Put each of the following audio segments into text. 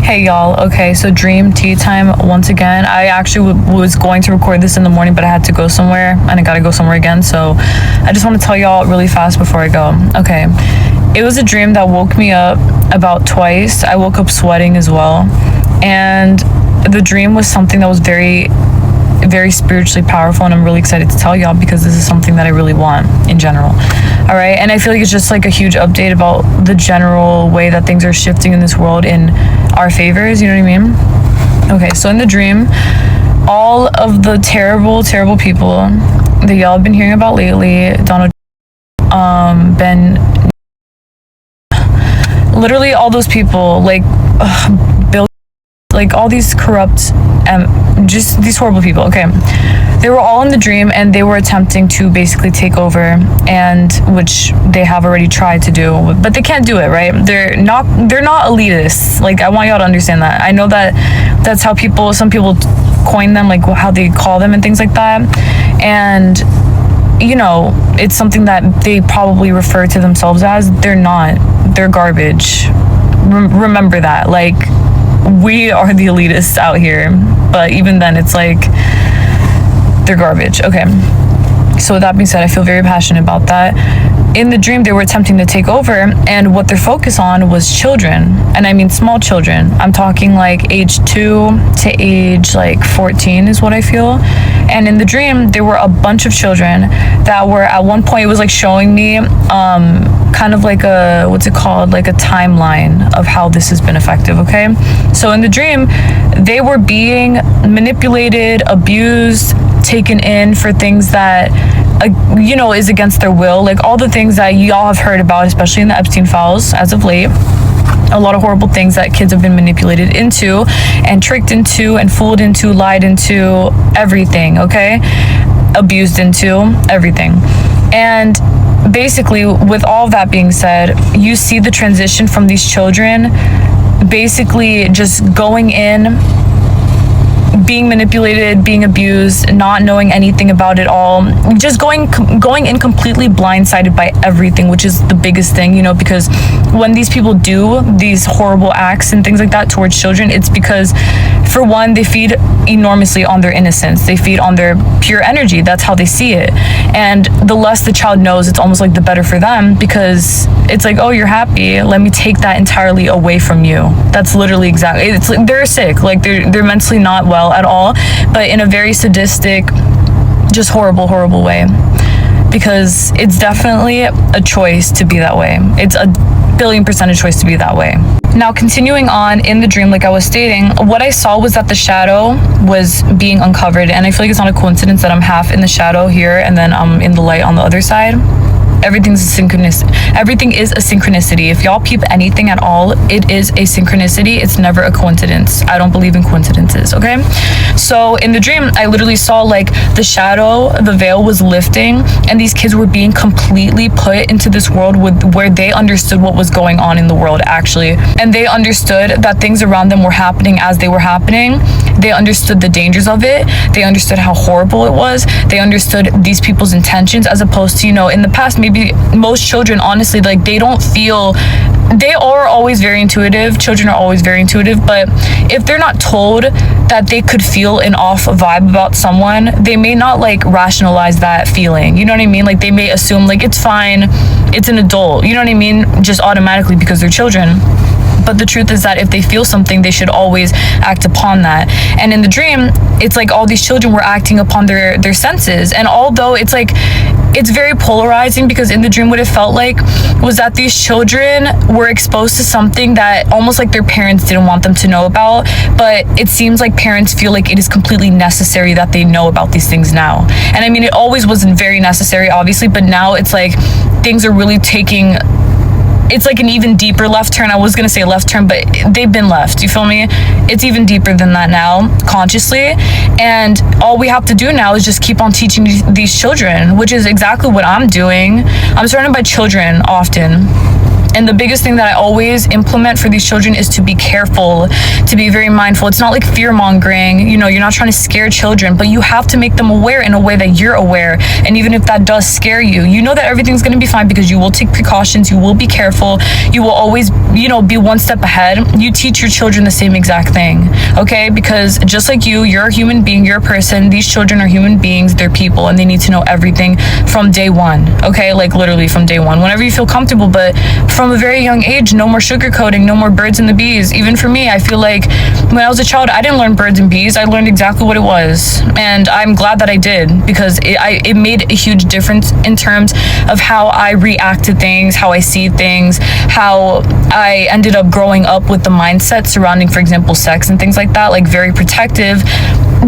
Hey y'all, okay, so dream tea time once again. I actually was going to record this in the morning, but I had to go somewhere and I gotta go somewhere again, so I just want to tell y'all really fast before I go. Okay, it was a dream that woke me up about twice. I woke up sweating as well, and the dream was something that was very spiritually powerful, and I'm really excited to tell y'all because this is something that I really want in general. All right, and I feel like it's just like a huge update about the general way that things are shifting in this world in our favors, you know what I mean? Okay, so in the dream, all of the terrible people that y'all have been hearing about lately, Donald, Ben, literally all those people, like Bill, like all these corrupt, just these horrible people, okay, they were all in the dream and they were attempting to basically take over, and which they have already tried to do, but they can't do it, right? They're not elitists. Like, I want y'all to understand that. I know that that's how some people coin them, like how they call them and things like that, and you know, it's something that they probably refer to themselves as. They're not. They're garbage. Remember that. Like, we are the elitists out here, but even then it's like they're garbage. Okay, so with that being said, I feel very passionate about that. In the dream, they were attempting to take over, and what their focus on was children, and I mean small children. I'm talking like age 2 to age like 14 is what I feel. And in the dream, there were a bunch of children that were, at one point, it was like showing me kind of like a, what's it called, like a timeline of how this has been effective. Okay, so in the dream, they were being manipulated, abused, taken in for things that you know, is against their will, like all the things that y'all have heard about, especially in the Epstein files as of late. A lot of horrible things that kids have been manipulated into and tricked into and fooled into, lied into, everything, okay? Abused into, everything. And basically, with all of that being said, you see the transition from these children basically just going in, being manipulated, being abused, not knowing anything about it all, just going in completely blindsided by everything, which is the biggest thing, you know, because when these people do these horrible acts and things like that towards children, it's because, for one, they feed enormously on their innocence. They feed on their pure energy. That's how they see it. And the less the child knows, it's almost like the better for them, because it's like, oh, you're happy, let me take that entirely away from you. That's literally exactly, it's like they're sick, like they're mentally not well at all, but in a very sadistic, just horrible way, because it's definitely a choice to be that way. It's a billion% choice to be that way. Now, continuing on in the dream, like I was stating, what I saw was that the shadow was being uncovered, and I feel like it's not a coincidence that I'm half in the shadow here and then I'm in the light on the other side. Everything is a synchronicity. If y'all peep anything at all, it is a synchronicity. It's never a coincidence. I don't believe in coincidences, okay? So in the dream, I literally saw like the shadow, the veil was lifting, and these kids were being completely put into this world where they understood what was going on in the world, actually. And they understood that things around them were happening as they were happening. They understood the dangers of it. They understood how horrible it was. They understood these people's intentions, as opposed to, you know, in the past, maybe most children, honestly, like they are always very intuitive. Children are always very intuitive, but if they're not told that they could feel an off vibe about someone, they may not like rationalize that feeling, you know what I mean? Like they may assume like it's fine, it's an adult, you know what I mean, just automatically because they're children. But the truth is that if they feel something, they should always act upon that. And in the dream, it's like all these children were acting upon their senses. And although it's like, it's very polarizing, because in the dream what it felt like was that these children were exposed to something that almost like their parents didn't want them to know about, but it seems like parents feel like it is completely necessary that they know about these things now. And I mean, it always wasn't very necessary, obviously, but now it's like things are really taking, it's like an even deeper left turn. I was gonna say left turn, but they've been left, you feel me? It's even deeper than that now, consciously. And all we have to do now is just keep on teaching these children, which is exactly what I'm doing. I'm surrounded by children often, And the biggest thing that I always implement for these children is to be careful, to be very mindful. It's not like fear mongering, you know, you're not trying to scare children, but you have to make them aware in a way that you're aware. And even if that does scare you, you know that everything's going to be fine because you will take precautions, you will be careful, you will always, you know, be one step ahead. You teach your children the same exact thing, okay? Because just like you're a human being, you're a person, these children are human beings, they're people, and they need to know everything from day one, okay? Like literally from day one, whenever you feel comfortable. But from a very young age, no more sugarcoating, no more birds and the bees. Even for me, I feel like when I was a child, I didn't learn birds and bees. I learned exactly what it was, and I'm glad that I did, because it made a huge difference in terms of how I react to things, how I see things, how I ended up growing up with the mindset surrounding, for example, sex and things like that, like very protective.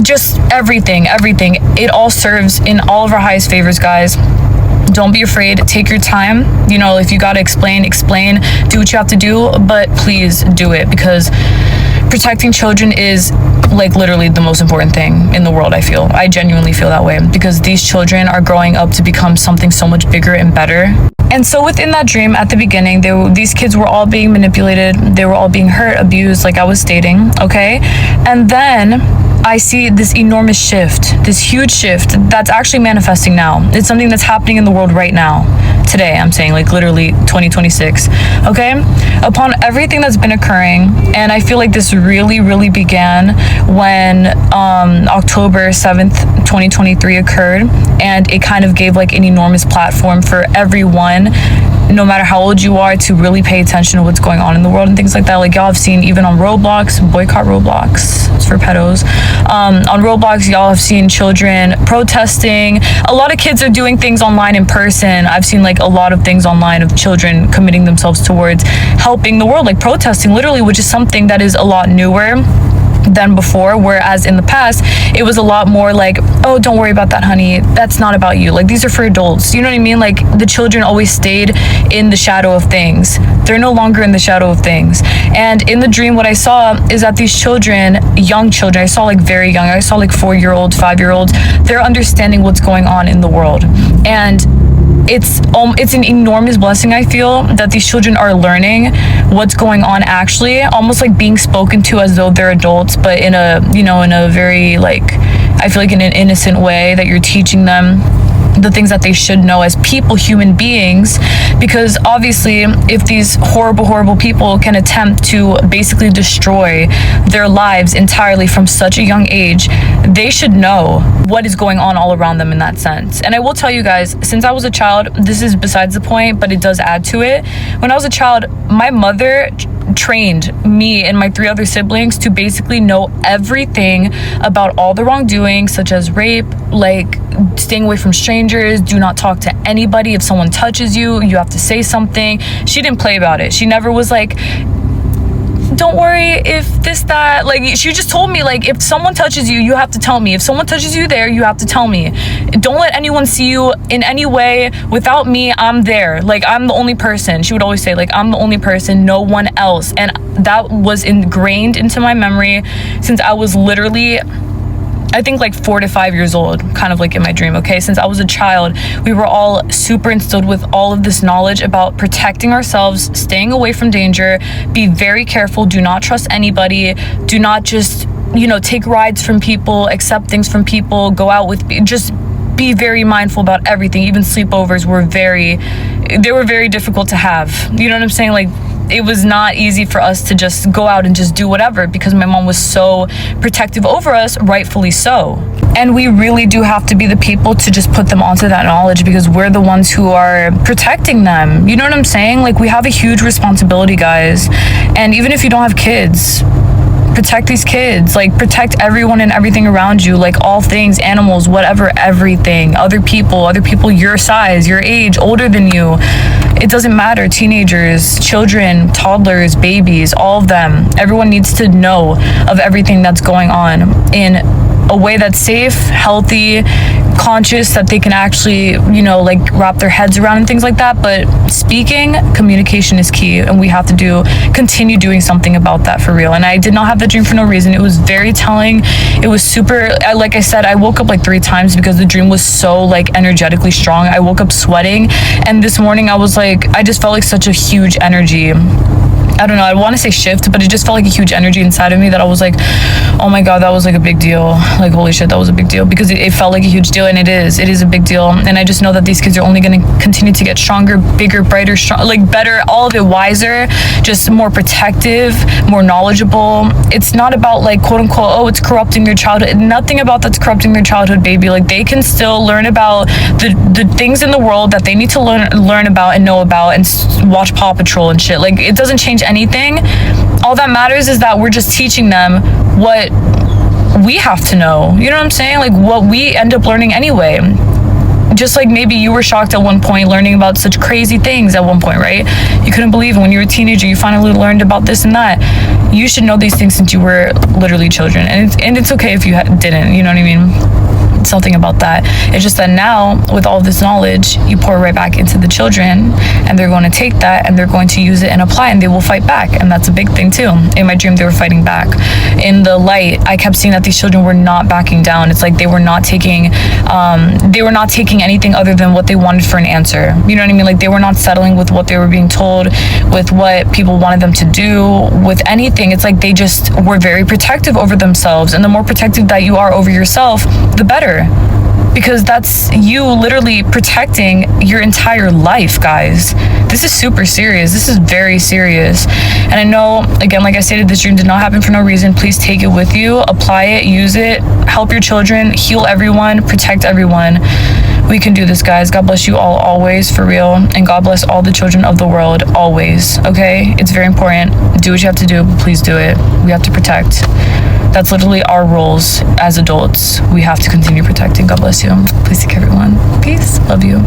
Just everything. It all serves in all of our highest favors, guys. Don't be afraid. Take your time. You know, if you gotta explain, do what you have to do, but please do it, because protecting children is like literally the most important thing in the world. I genuinely feel that way, because these children are growing up to become something so much bigger and better. And so within that dream at the beginning, these kids were all being manipulated, they were all being hurt, abused, like I was stating, okay? And then I see this enormous shift, this huge shift that's actually manifesting now. It's something that's happening in the world right now. Today, I'm saying, like literally 2026, okay? Upon everything that's been occurring, and I feel like this really began when October 7th, 2023 occurred, and it kind of gave like an enormous platform for everyone, no matter how old you are, to really pay attention to what's going on in the world and things like that. Like y'all have seen, even on Roblox, boycott Roblox, it's for pedos. On Roblox, y'all have seen children protesting. A lot of kids are doing things online in person. I've seen like a lot of things online of children committing themselves towards helping the world, like protesting literally, which is something that is a lot newer than before, whereas in the past it was a lot more like, oh, don't worry about that, honey, that's not about you, like these are for adults, you know what I mean? Like the children always stayed in the shadow of things. They're no longer in the shadow of things. And in the dream, what I saw is that these children, young children, I saw like very young, I saw like 4-year-olds, 5-year-olds, they're understanding what's going on in the world. And it's an enormous blessing, I feel, that these children are learning what's going on, actually almost like being spoken to as though they're adults, but in a, you know, in a very, like, I feel like in an innocent way, that you're teaching them the things that they should know as people, human beings. Because obviously if these horrible people can attempt to basically destroy their lives entirely from such a young age, they should know what is going on all around them in that sense. And I will tell you guys, since I was a child, this is besides the point, but it does add to it. When I was a child, my mother trained me and my 3 other siblings to basically know everything about all the wrongdoing, such as rape, like staying away from strangers, do not talk to anybody. If someone touches you, you have to say something. She didn't play about it. She never was like, don't worry if this, that. Like, she just told me, like, if someone touches you, you have to tell me. If someone touches you there, you have to tell me. Don't let anyone see you in any way. Without me, I'm there. Like, I'm the only person. She would always say, like, I'm the only person, no one else. And that was ingrained into my memory since I was literally, I think, like 4 to 5 years old, kind of like in my dream, okay? Since I was a child, we were all super instilled with all of this knowledge about protecting ourselves, staying away from danger, be very careful, do not trust anybody, do not just, you know, take rides from people, accept things from people, go out with, just be very mindful about everything. Even sleepovers were very difficult to have. You know what I'm saying? Like, it was not easy for us to just go out and just do whatever, because my mom was so protective over us, rightfully so. And we really do have to be the people to just put them onto that knowledge, because we're the ones who are protecting them. You know what I'm saying? Like, we have a huge responsibility, guys. And even if you don't have kids, protect these kids. Like, protect everyone and everything around you, like all things, animals, whatever, everything, other people your size, your age, older than you. It doesn't matter. Teenagers, children, toddlers, babies, all of them. Everyone needs to know of everything that's going on in a way that's safe, healthy, conscious, that they can actually, you know, like wrap their heads around and things like that. But speaking, communication is key, and we have to continue doing something about that for real. And I did not have that dream for no reason. It was very telling. It was super, like I said, I woke up like 3 times because the dream was so like energetically strong. I woke up sweating, and this morning I was like, I just felt like such a huge energy. I don't know, I want to say shift, but it just felt like a huge energy inside of me that I was like, oh my God, that was like a big deal. Like, holy shit, that was a big deal, because it felt like a huge deal, and it is a big deal. And I just know that these kids are only going to continue to get stronger, bigger, brighter, like better, all of it wiser, just more protective, more knowledgeable. It's not about like, quote unquote, oh, it's corrupting their childhood. Nothing about that's corrupting their childhood, baby. Like, they can still learn about the things in the world that they need to learn about and know about, and watch Paw Patrol and shit. Like, it doesn't change anything. All that matters is that we're just teaching them what we have to know. You know what I'm saying? Like, what we end up learning anyway. Just like maybe you were shocked at one point learning about such crazy things at one point, right? You couldn't believe it when you were a teenager, you finally learned about this and that. You should know these things since you were literally children, and it's okay if you didn't, you know what I mean? Something about that. It's just that now, with all this knowledge, you pour right back into the children, and they're going to take that and they're going to use it and apply, and they will fight back. And that's a big thing too. In my dream, they were fighting back. In the light, I kept seeing that these children were not backing down. It's like they were not taking anything other than what they wanted for an answer. You know what I mean? Like, they were not settling with what they were being told, with what people wanted them to do, with anything. It's like they just were very protective over themselves, and the more protective that you are over yourself, the better. Because that's you literally protecting your entire life, guys. This is super serious. This is very serious. And I know, again, like I stated, this dream did not happen for no reason. Please take it with you, apply it, use it, help your children, heal everyone, protect everyone. We can do this, guys. God bless you all always, for real. And God bless all the children of the world always, okay? It's very important. Do what you have to do, but please do it. We have to protect. That's literally our roles as adults. We have to continue protecting. God bless you. Please take care, everyone. Peace. Love you.